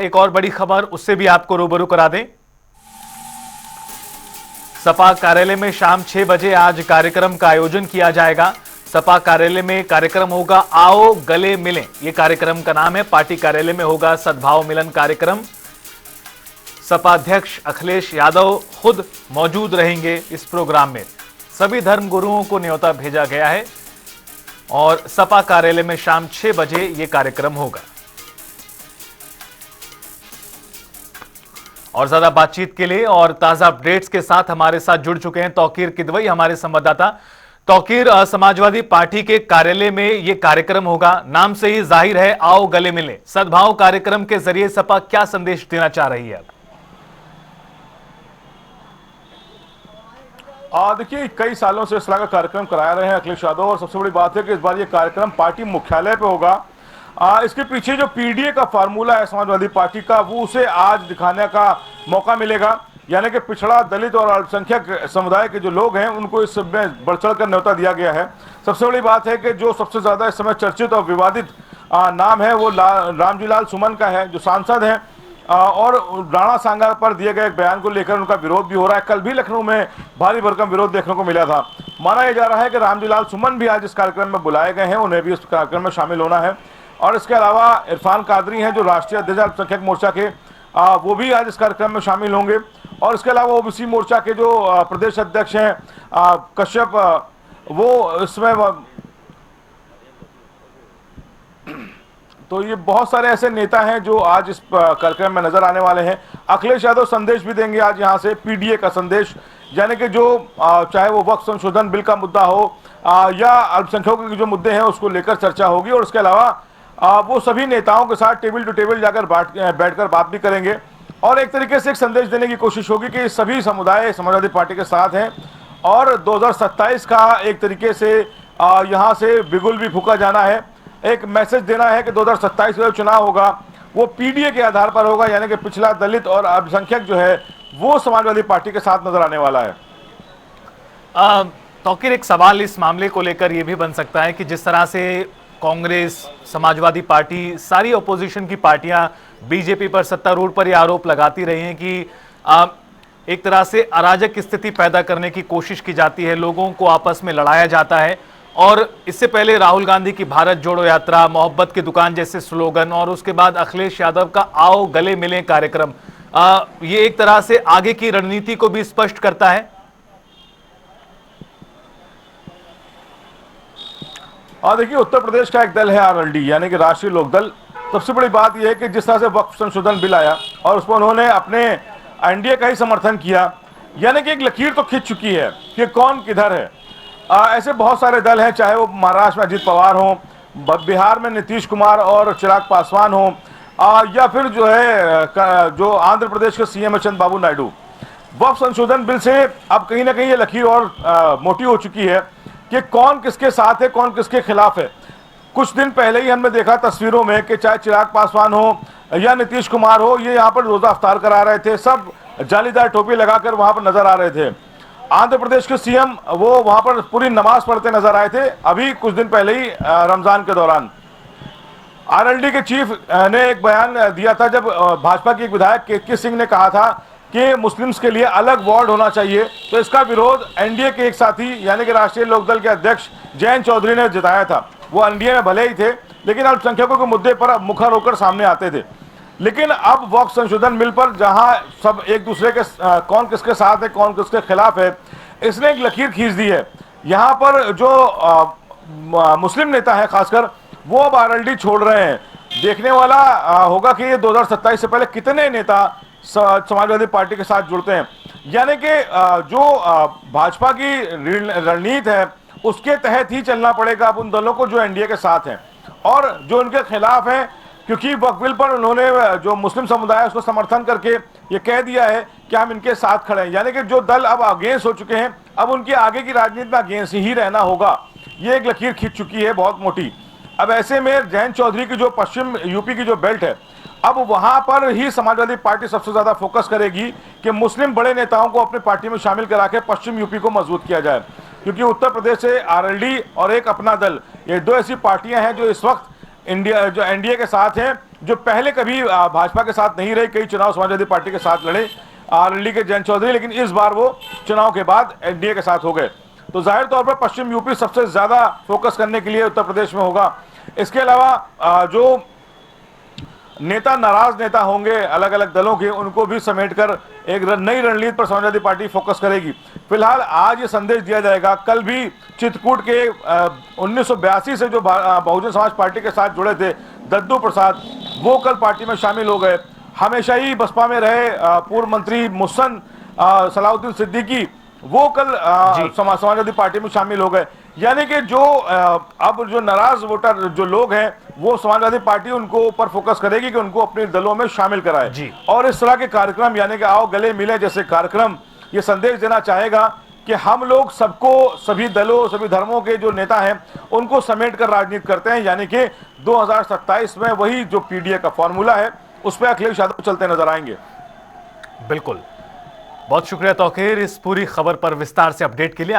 एक और बड़ी खबर उससे भी आपको रूबरू करा दें। सपा कार्यालय में शाम 6 बजे आज कार्यक्रम का आयोजन किया जाएगा। सपा कार्यालय में कार्यक्रम होगा आओ गले मिलें, यह कार्यक्रम का नाम है। पार्टी कार्यालय में होगा सद्भाव मिलन कार्यक्रम। सपा अध्यक्ष अखिलेश यादव खुद मौजूद रहेंगे इस प्रोग्राम में। सभी धर्म गुरुओं को न्योता भेजा गया है और सपा कार्यालय में शाम 6 बजे यह कार्यक्रम होगा। और ज्यादा बातचीत के लिए और ताजा अपडेट्स के साथ हमारे साथ जुड़ चुके हैं तौकीर किदवई, हमारे संवाददाता। तौकीर, समाजवादी पार्टी के कार्यालय में यह कार्यक्रम होगा, नाम से ही जाहिर है आओ गले मिले। सद्भाव कार्यक्रम के जरिए सपा क्या संदेश देना चाह रही है? देखिए, कई सालों से इस तरह का कार्यक्रम करा रहे हैं अखिलेश यादव, और सबसे बड़ी बात है कि इस बार ये कार्यक्रम पार्टी मुख्यालय पे होगा। इसके पीछे जो पीडीए का फार्मूला है समाजवादी पार्टी का, वो उसे आज दिखाने का मौका मिलेगा। यानी कि पिछड़ा, दलित और अल्पसंख्यक समुदाय के जो लोग हैं उनको इस में बढ़ चढ़ कर न्योता दिया गया है। सबसे बड़ी बात है कि जो सबसे ज्यादा इस समय चर्चित और विवादित नाम है वो रामजी लाल सुमन का है, जो सांसद हैं, और राणा सांगा पर दिए गए एक बयान को लेकर उनका विरोध भी हो रहा है। कल भी लखनऊ में भारी भरकम विरोध देखने को मिला था। माना यह जा रहा है कि रामजी लाल सुमन भी आज इस कार्यक्रम में बुलाए गए हैं, उन्हें भी इस कार्यक्रम में शामिल होना है। और इसके अलावा इरफान कादरी हैं जो राष्ट्रीय अध्यक्ष अल्पसंख्यक मोर्चा के, वो भी आज इस कार्यक्रम में शामिल होंगे। और इसके अलावा ओबीसी मोर्चा के जो प्रदेश अध्यक्ष हैं कश्यप, वो इसमें, तो ये बहुत सारे ऐसे नेता हैं जो आज इस कार्यक्रम में नजर आने वाले हैं। अखिलेश यादव संदेश भी देंगे आज यहाँ से, पीडीए का संदेश, यानी कि जो चाहे वो वक्फ संशोधन बिल का मुद्दा हो या अल्पसंख्यकों के जो मुद्दे हैं उसको लेकर चर्चा होगी। और इसके अलावा वो सभी नेताओं के साथ टेबल टू टेबल जाकर बैठकर बात भी करेंगे और एक तरीके से एक संदेश देने की कोशिश होगी कि सभी समुदाय समाजवादी पार्टी के साथ हैं और 2027 का एक तरीके से यहाँ से बिगुल भी फूका जाना है। एक मैसेज देना है कि 2027 का जो चुनाव होगा वो पीडीए के आधार पर होगा, यानी कि पिछड़ा, दलित और अल्पसंख्यक जो है वो समाजवादी पार्टी के साथ नजर आने वाला है। तौकीर, एक सवाल इस मामले को लेकर यह भी बन सकता है कि जिस तरह से कांग्रेस, समाजवादी पार्टी, सारी ओपोजिशन की पार्टियां बीजेपी पर, सत्तारूढ़ पर यह आरोप लगाती रही हैं कि एक तरह से अराजक स्थिति पैदा करने की कोशिश की जाती है, लोगों को आपस में लड़ाया जाता है। और इससे पहले राहुल गांधी की भारत जोड़ो यात्रा, मोहब्बत की दुकान जैसे स्लोगन, और उसके बाद अखिलेश यादव का आओ गले मिले कार्यक्रम, ये एक तरह से आगे की रणनीति को भी स्पष्ट करता है। देखिए, उत्तर प्रदेश का एक दल है आरएलडी, यानी कि राष्ट्रीय लोकदल। सबसे बड़ी बात यह है कि जिस तरह से वक्फ संशोधन बिल आया और उस पर उन्होंने अपने एनडीए का ही समर्थन किया, यानी कि एक लकीर तो खींच चुकी है कि कौन किधर है। ऐसे बहुत सारे दल हैं, चाहे वो महाराष्ट्र में अजीत पवार हो, बिहार में नीतीश कुमार और चिराग पासवान हो, या फिर जो है जो आंध्र प्रदेश के सीएम है चंद्रबाबू नायडू। वक्फ संशोधन बिल से अब कहीं ना कहीं ये लकीर और मोटी हो चुकी है कि कौन किसके साथ है, कौन किसके खिलाफ है। कुछ दिन पहले ही हमने देखा तस्वीरों में कि चाहे चिराग पासवान हो या नीतीश कुमार हो, ये यहाँ पर रोजा अफ्तार करा रहे थे, सब जालीदार टोपी लगाकर वहां पर नजर आ रहे थे। आंध्र प्रदेश के सीएम वो वहां पर पूरी नमाज पढ़ते नजर आए थे अभी कुछ दिन पहले ही रमजान के दौरान। आरएलडी के चीफ ने एक बयान दिया था जब भाजपा के एक विधायक केके सिंह ने कहा था कि मुस्लिम्स के लिए अलग वार्ड होना चाहिए, तो इसका विरोध एनडीए के एक साथी यानी कि राष्ट्रीय लोकदल के अध्यक्ष जयंत चौधरी ने जताया था। वो एनडीए में भले ही थे लेकिन अल्पसंख्यकों के मुद्दे पर मुखर होकर सामने आते थे। लेकिन अब वक्फ संशोधन बिल पर जहां सब एक दूसरे के कौन किसके साथ है, कौन किसके खिलाफ है, इसने एक लकीर खींच दी है। यहाँ पर जो मुस्लिम नेता है खासकर, वो अब आरएलडी छोड़ रहे हैं। देखने वाला होगा कि ये 2027 से पहले कितने नेता समाजवादी पार्टी के साथ जुड़ते हैं। यानी कि जो भाजपा की रणनीति है उसके तहत ही चलना पड़ेगा अब उन दलों को जो एनडीए के साथ हैं और जो उनके खिलाफ हैं, क्योंकि वक्फ बिल पर उन्होंने जो मुस्लिम समुदाय है उसको समर्थन करके ये कह दिया है कि हम इनके साथ खड़े हैं। यानी कि जो दल अब अगेंस्ट हो चुके हैं, अब उनकी आगे की राजनीति में अगेंस्ट ही रहना होगा। ये एक लकीर खींच चुकी है बहुत मोटी। अब ऐसे में जयंत चौधरी की जो पश्चिम यूपी की जो बेल्ट है, अब वहां पर ही समाजवादी पार्टी सबसे ज्यादा फोकस करेगी कि मुस्लिम बड़े नेताओं को अपनी पार्टी में शामिल करा के पश्चिम यूपी को मजबूत किया जाए। क्योंकि उत्तर प्रदेश से आरएलडी और एक अपना दल, ये दो ऐसी पार्टियां हैं जो इस वक्त इंडिया जो एनडीए के साथ हैं जो पहले कभी भाजपा के साथ नहीं रहे, कई चुनाव समाजवादी पार्टी के साथ लड़े आरएलडी के जयंत चौधरी, लेकिन इस बार वो चुनाव के बाद एनडीए के साथ हो गए। तो जाहिर तौर पर पश्चिम यूपी सबसे ज्यादा फोकस करने के लिए उत्तर प्रदेश में होगा। इसके अलावा जो नेता नाराज नेता होंगे अलग अलग दलों के, उनको भी समेटकर एक नई रणनीति पर समाजवादी पार्टी फोकस करेगी। फिलहाल आज ये संदेश दिया जाएगा, कल भी चित्रकूट के 1982 से जो बहुजन समाज पार्टी के साथ जुड़े थे दद्दू प्रसाद, वो कल पार्टी में शामिल हो गए। हमेशा ही बसपा में रहे पूर्व मंत्री मुहसन सलाउद्दीन सिद्दीकी, वो कल समाजवादी पार्टी में शामिल हो गए। यानी कि जो अब जो नाराज वोटर जो लोग हैं, वो समाजवादी पार्टी उनको ऊपर फोकस करेगी कि उनको अपने दलों में शामिल कराए। और इस तरह के कार्यक्रम, यानी कि आओ गले मिले जैसे कार्यक्रम, ये संदेश देना चाहेगा कि हम लोग सबको, सभी दलों, सभी धर्मों के जो नेता हैं उनको समेट कर राजनीति करते हैं। यानी कि 2027 में वही जो पीडीए का फॉर्मूला है उस पर अखिलेश यादव चलते नजर आएंगे। बिल्कुल, बहुत शुक्रिया तौकीर इस पूरी खबर पर विस्तार से अपडेट के लिए।